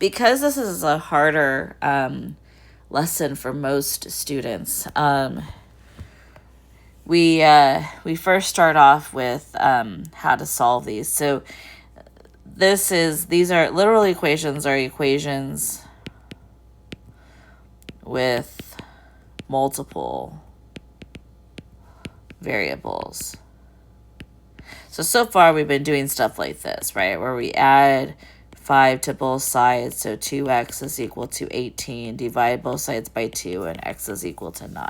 because this is a harder lesson for most students, we first start off with how to solve these. So these are literal equations, are equations with multiple variables. So far we've been doing stuff like this, right? Where we add 5 to both sides, so 2x is equal to 18, divide both sides by 2, and x is equal to 9.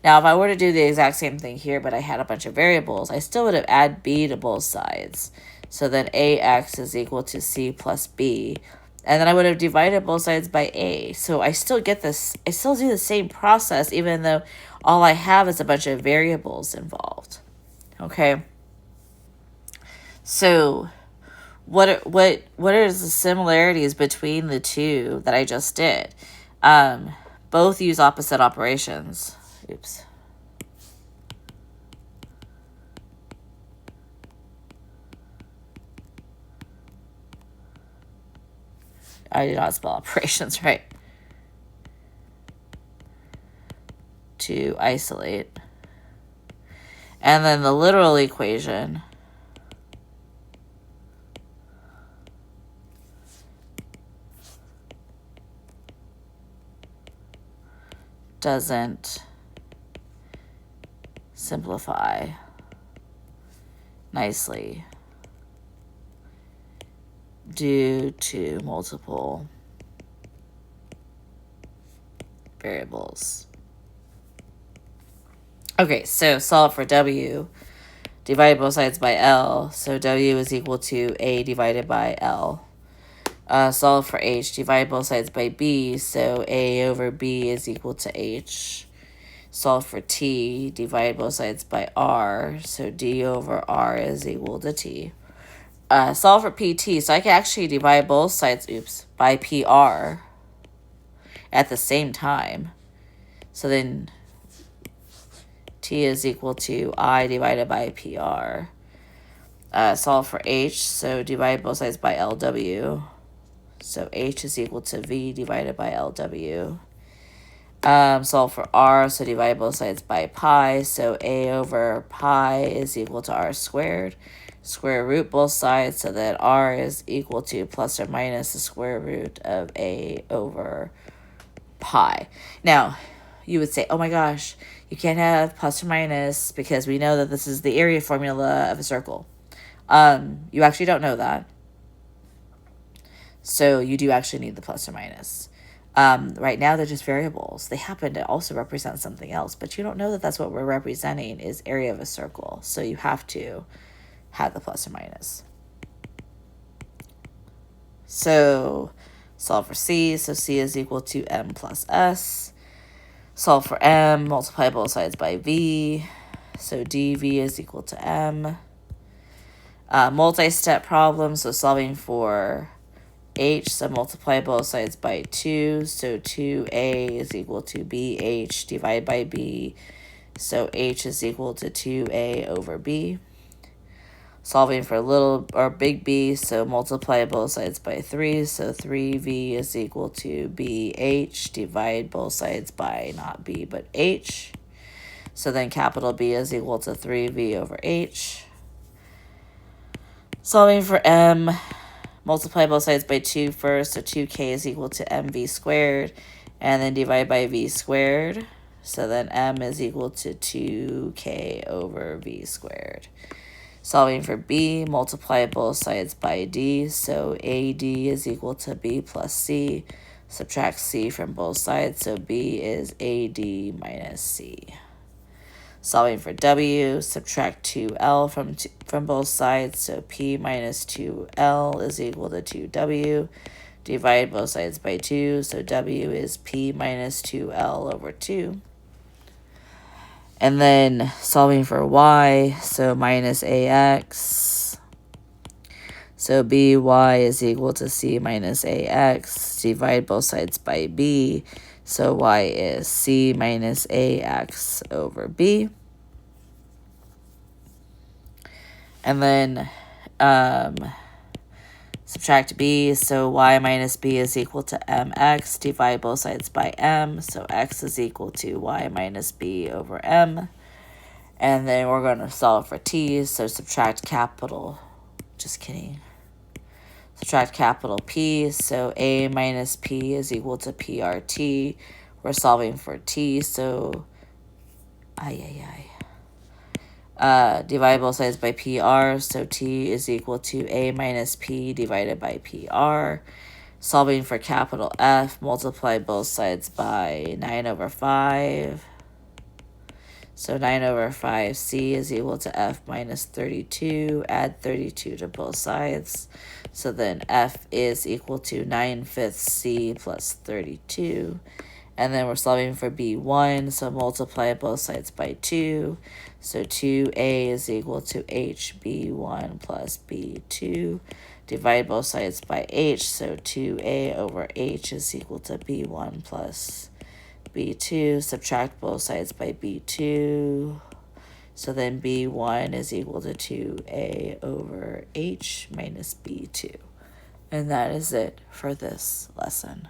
Now, if I were to do the exact same thing here, but I had a bunch of variables, I still would have added b to both sides. So then ax is equal to c plus b, and then I would have divided both sides by a. So I still get this, I still do the same process, even though all I have is a bunch of variables involved. Okay? So what are the similarities between the two that I just did? Both use opposite operations. Oops. I did not spell operations right. To isolate. And then the literal equation doesn't simplify nicely due to multiple variables. Okay, so solve for w. Divide both sides by L. So w is equal to a divided by L. Solve for h. Divide both sides by b. So a over b is equal to h. Solve for t. Divide both sides by r. So d over r is equal to t. Solve for pt. So I can actually divide both sides, by pr at the same time. So then t is equal to I divided by pr. Solve for h. So divide both sides by lw. So h is equal to v divided by lw. Solve for r. So divide both sides by pi. So a over pi is equal to r squared. Square root both sides so that r is equal to plus or minus the square root of a over pi. Now, you would say, oh my gosh, you can't have plus or minus because we know that this is the area formula of a circle. You actually don't know that. So you do actually need the plus or minus. Right now, they're just variables. They happen to also represent something else, but you don't know that that's what we're representing is area of a circle. So you have to have the plus or minus. So solve for c. So c is equal to m plus s. Solve for m. Multiply both sides by v. So dv is equal to m. Multi-step problem. So solving for h. So multiply both sides by 2. So 2a is equal to bh. Divide by b. So h is equal to 2a over b. Solving for little or big b, so multiply both sides by 3. So 3v is equal to bh. Divide both sides by not b, but h. So then capital B is equal to 3v over h. Solving for m, multiply both sides by 2 first. So 2k is equal to mv squared. And then divide by v squared. So then m is equal to 2k over v squared. Solving for b, multiply both sides by d. So AD is equal to b plus c. Subtract c from both sides. So b is AD minus c. Solving for w, subtract 2l from both sides. So p minus 2l is equal to 2w. Divide both sides by 2. So w is p minus 2l over 2. And then solving for y, so minus ax. So by is equal to c minus ax. Divide both sides by b. So y is c minus ax over b. And then Subtract b, so y minus b is equal to mx. Divide both sides by m, so x is equal to y minus b over m. And then we're going to solve for t, so subtract capital, just kidding. Subtract capital P, so a minus p is equal to PRT. We're solving for t, so divide both sides by PR, so t is equal to a minus p divided by PR. Solving for capital F, multiply both sides by 9 over 5. So 9 over 5c is equal to f minus 32. Add 32 to both sides. So then f is equal to 9/5 c plus 32. And then we're solving for b1, so multiply both sides by 2. So 2a is equal to hb1 plus b2. Divide both sides by h, so 2a over h is equal to b1 plus b2. Subtract both sides by b2. So then b1 is equal to 2a over h minus b2. And that is it for this lesson.